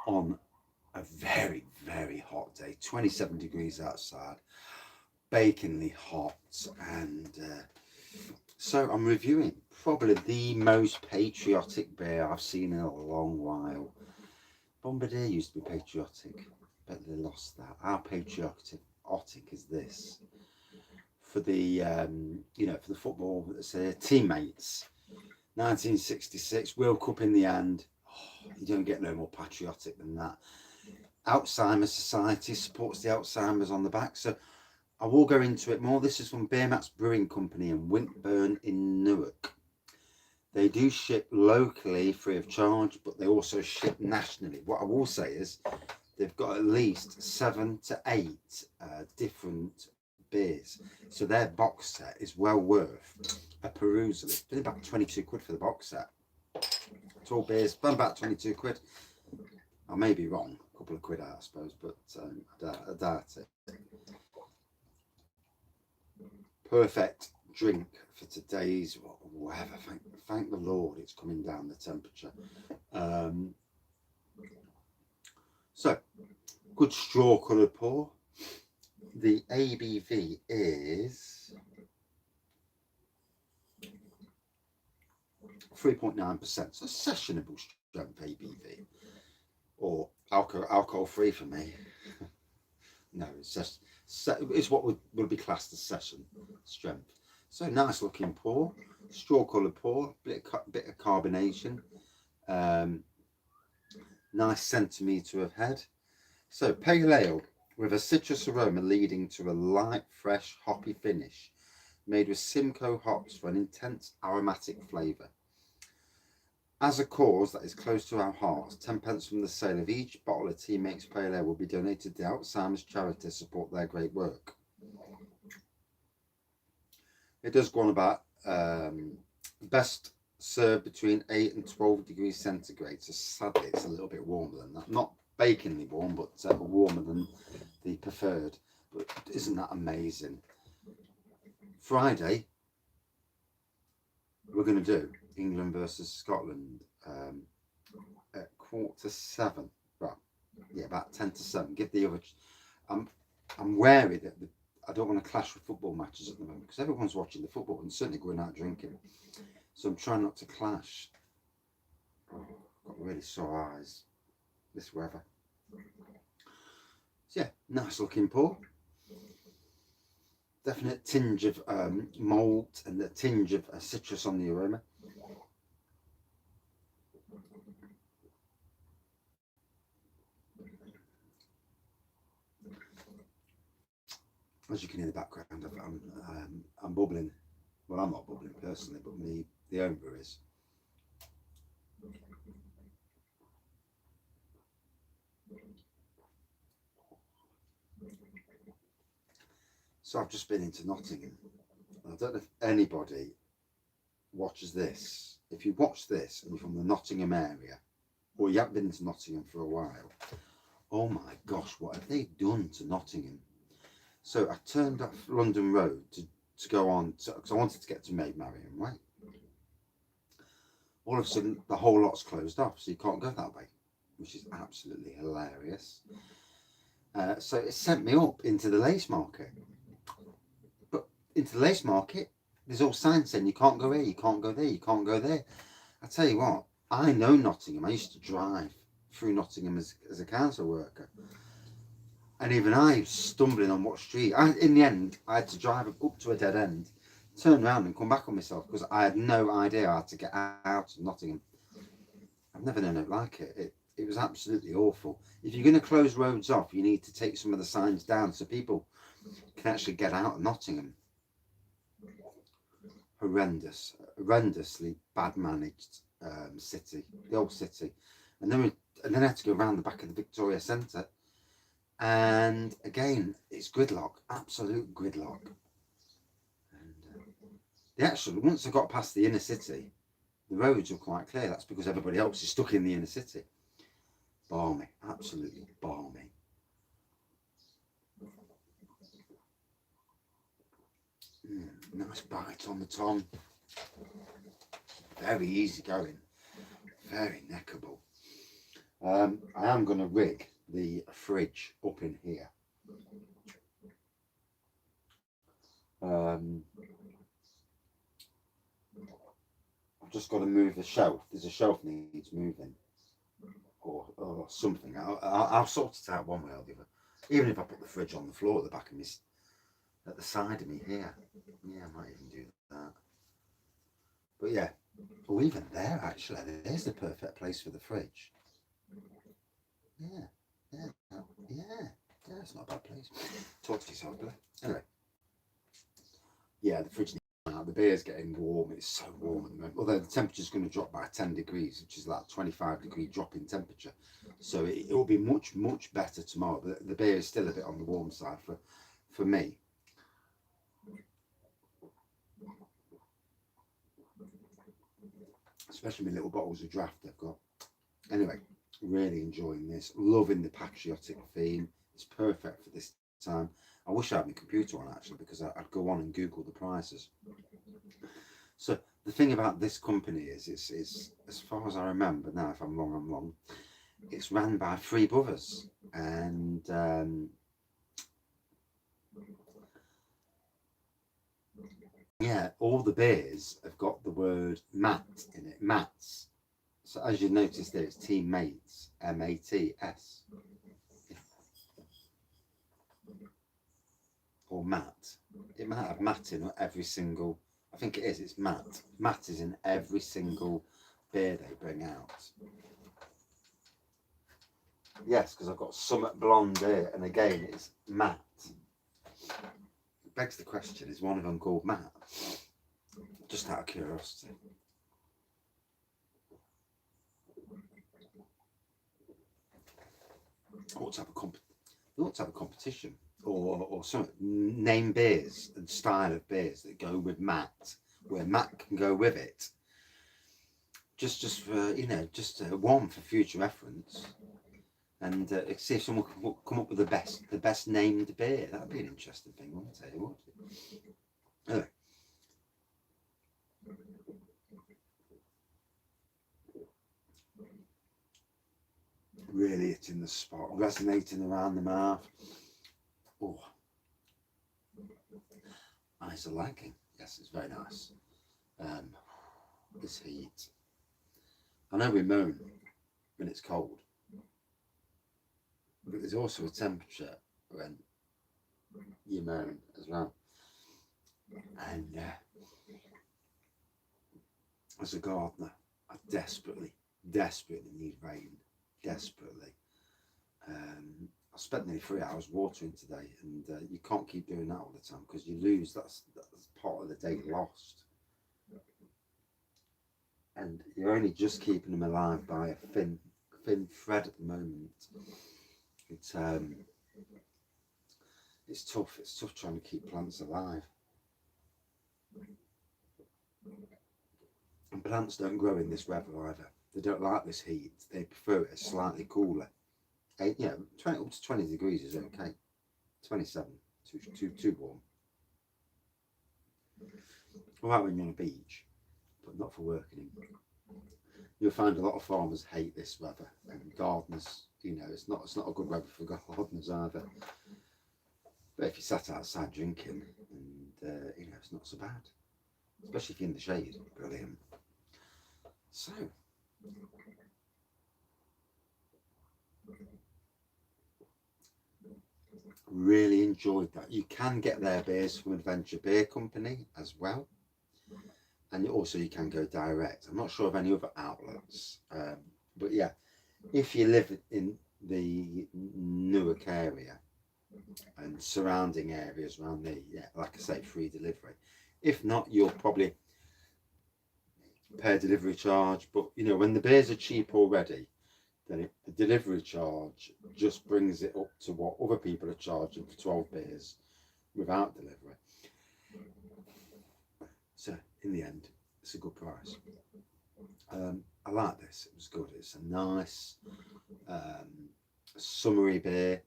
on a very, very hot day, 27 degrees outside, bakingly hot, and so I'm reviewing probably the most patriotic beer I've seen in a long while. Bombardier used to be patriotic, but they lost that. How patriotic is this? For the for the football, teammates. 1966 World Cup in the end. Oh, you don't get no more patriotic than that. Alzheimer's Society supports the Alzheimer's on the back. So I will go into it more. This is from Beermats Brewing Company in Wintburn in Newark. They do ship locally free of charge, but they also ship nationally. What I will say is they've got at least 7 to 8 different beers. So their box set is well worth a perusal. It's been about 22 quid for the box set. 12 beers, been about 22 quid. I may be wrong, a couple of quid out, I suppose, but I doubt it. Perfect drink for today's weather. Thank the Lord it's coming down the temperature. So, good straw coloured pour. The ABV is 3.9%. So sessionable strength ABV, or alcohol free for me. No, it's what would be classed as session strength. So nice looking pour, straw coloured pour, bit of carbonation, nice centimetre of head. So pale ale with a citrus aroma leading to a light, fresh, hoppy finish, made with Simcoe hops for an intense aromatic flavour. As a cause that is close to our hearts, 10p from the sale of each bottle of Teammates Pale Ale will be donated to the Alzheimer's charity to support their great work. It does go on about best served between 8 and 12 degrees centigrade, so sadly it's a little bit warmer than that. Not bakingly warm, but warmer than the preferred. But isn't that amazing? Friday, we're going to do England versus Scotland at 7:15. Well, yeah, about 10 to 7. Give the other. I'm wary that I don't want to clash with football matches at the moment because everyone's watching the football and certainly going out drinking. So I'm trying not to clash. Oh, I've got really sore eyes. This weather. So yeah, nice looking pour. Definite tinge of malt and the tinge of citrus on the aroma. As you can hear in the background, I'm bubbling. Well, I'm not bubbling personally, but the owner is. So I've just been into Nottingham. I don't know if anybody watches this. If you watch this and you're from the Nottingham area, or you haven't been to Nottingham for a while, oh my gosh, what have they done to Nottingham? So I turned off London Road to go on, because I wanted to get to Maid Marian Way. All of a sudden, the whole lot's closed off, so you can't go that way, which is absolutely hilarious. So it sent me up into the Lace Market. But into the Lace Market, there's all signs saying you can't go here, you can't go there, you can't go there. I tell you what, I know Nottingham. I used to drive through Nottingham as a council worker. And even I was stumbling on what street. In the end, I had to drive up to a dead end, turn around and come back on myself because I had no idea how to get out of Nottingham. I've never known it like it. It was absolutely awful. If you're going to close roads off, you need to take some of the signs down so people can actually get out of Nottingham. Horrendously bad managed city, the old city. And then I had to go around the back of the Victoria Centre. And again, it's gridlock, absolute gridlock. And once I got past the inner city, the roads were quite clear. That's because everybody else is stuck in the inner city. Balmy, absolutely balmy. Nice bite on the tongue. Very easy going, very neckable. I am going to rig the fridge up in here. I've just got to move the shelf. There's a shelf needs moving, or something. I'll sort it out one way or the other. Even if I put the fridge on the floor at the back of me, at the side of me here. Yeah, I might even do that. But yeah, oh, even there actually, there's the perfect place for the fridge. Yeah, yeah, yeah, it's not a bad place. Talk to yourself, Billy. Anyway, yeah, the fridge. The beer's getting warm. It's so warm at the moment. Although the temperature's going to drop by 10 degrees, which is like 25-degree drop in temperature. So it will be much, much better tomorrow. But the beer is still a bit on the warm side for me. Especially my little bottles of draft I've got. Anyway, really enjoying this. Loving the patriotic theme. It's perfect for this time. I wish I had my computer on actually, because I'd go on and Google the prices. So the thing about this company is as far as I remember, now if I'm wrong, I'm wrong, it's ran by three brothers, and yeah, all the beers have got the word Matt in it, Mats. So as you notice there, it's teammates, M-A-T-S. Or Matt. It might have Matt in every single, I think it is, it's Matt. Matt is in every single beer they bring out. Yes, because I've got Summit Blonde here, and again it's Matt. It begs the question, is one of them called Matt? Just out of curiosity. Ought to have a competition, or some name beers and style of beers that go with Matt, where Matt can go with it. Just for, you know, just one for future reference, and see if someone can come up with the best named beer. That'd be an interesting thing, wouldn't it? Anyway. Really hitting the spot, resonating around the mouth. Oh, eyes are lagging. Yes, it's very nice. This heat. I know we moan when it's cold, but there's also a temperature when you moan as well. And as a gardener, I desperately need rain. Desperately. I spent nearly 3 hours watering today, and you can't keep doing that all the time because you lose. That's part of the day lost. And you're only just keeping them alive by a thin thread at the moment. It's tough. It's tough trying to keep plants alive. And plants don't grow in this weather either. They don't like this heat. They prefer it slightly cooler. 20 up to 20 degrees is okay. 27, too warm. All right when you're on a beach, but not for working. You'll find a lot of farmers hate this weather, and gardeners, you know, it's not a good weather for gardeners either. But if you sat outside drinking, and you know, it's not so bad, especially if you're in the shade. Brilliant. So, really enjoyed that. You can get their beers from Adventure Beer Company as well, and also you can go direct. I'm not sure of any other outlets, but yeah, if you live in the Newark area and surrounding areas around there, yeah, like I say, free delivery. If not, you'll probably pay a delivery charge, but you know, when the beers are cheap already, then the delivery charge just brings it up to what other people are charging for 12 beers without delivery. So in the end, it's a good price. I like this. It was good. It's a nice summery beer.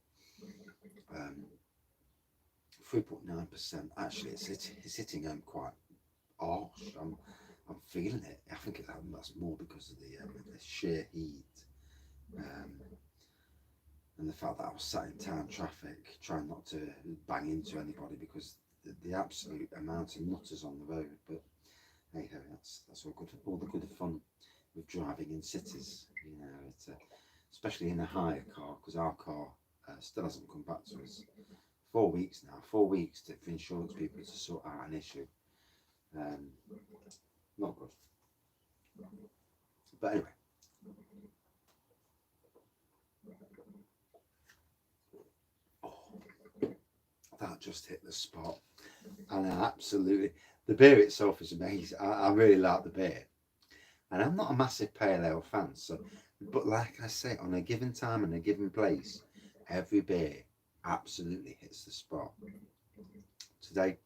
3.9%. Actually, it's hitting quite harsh. I'm feeling it. I think that's more because of the sheer heat And the fact that I was sat in town traffic trying not to bang into anybody because the absolute amount of nutters on the road. But hey ho, that's all good. All the good fun with driving in cities, you know. It's especially in a hire car, because our car still hasn't come back to us. 4 weeks now. 4 weeks for insurance people to sort out an issue. Not good. But anyway. That just hit the spot, and absolutely, the beer itself is amazing. I really like the beer, and I'm not a massive pale ale fan, so, but like I say, on a given time and a given place, every beer absolutely hits the spot. Today,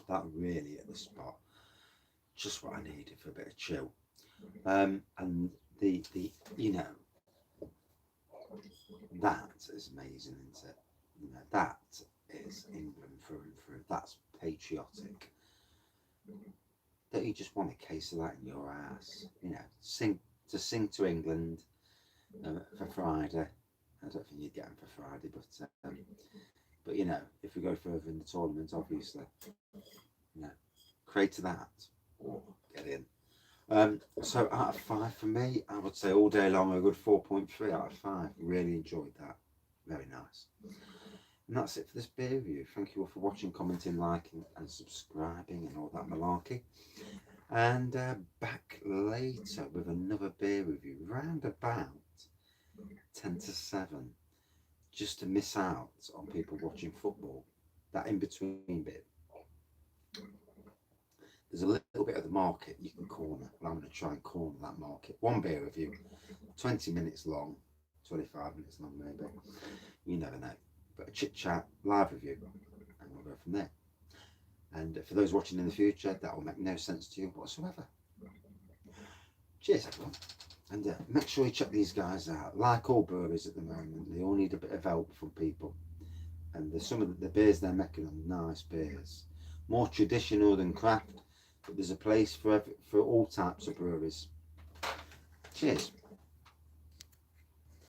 that really hit the spot, just what I needed for a bit of chill. And the you know, that is amazing, isn't it? You know, that is England through and through. That's patriotic. Don't you just want a case of that in your ass? You know, sing to England for Friday. I don't think you'd get them for Friday, but you know, if we go further in the tournament, obviously, you know, create that or get in. So out of 5 for me, I would say all day long a good 4.3 out of 5. Really enjoyed that. Very nice. And that's it for this beer review. Thank you all for watching, commenting, liking and subscribing and all that malarkey. And back later with another beer review, round about 10 to 7, just to miss out on people watching football. That in between bit. There's a little bit of the market you can corner. Well, I'm going to try and corner that market. One beer review, 20 minutes long, 25 minutes long maybe. You never know. But a chit chat, live review, and we'll go from there. And for those watching in the future, that will make no sense to you whatsoever. Cheers, everyone. And make sure you check these guys out. Like all breweries at the moment, they all need a bit of help from people. And there's some of the beers they're making are nice beers. More traditional than craft, but there's a place for all types of breweries. Cheers.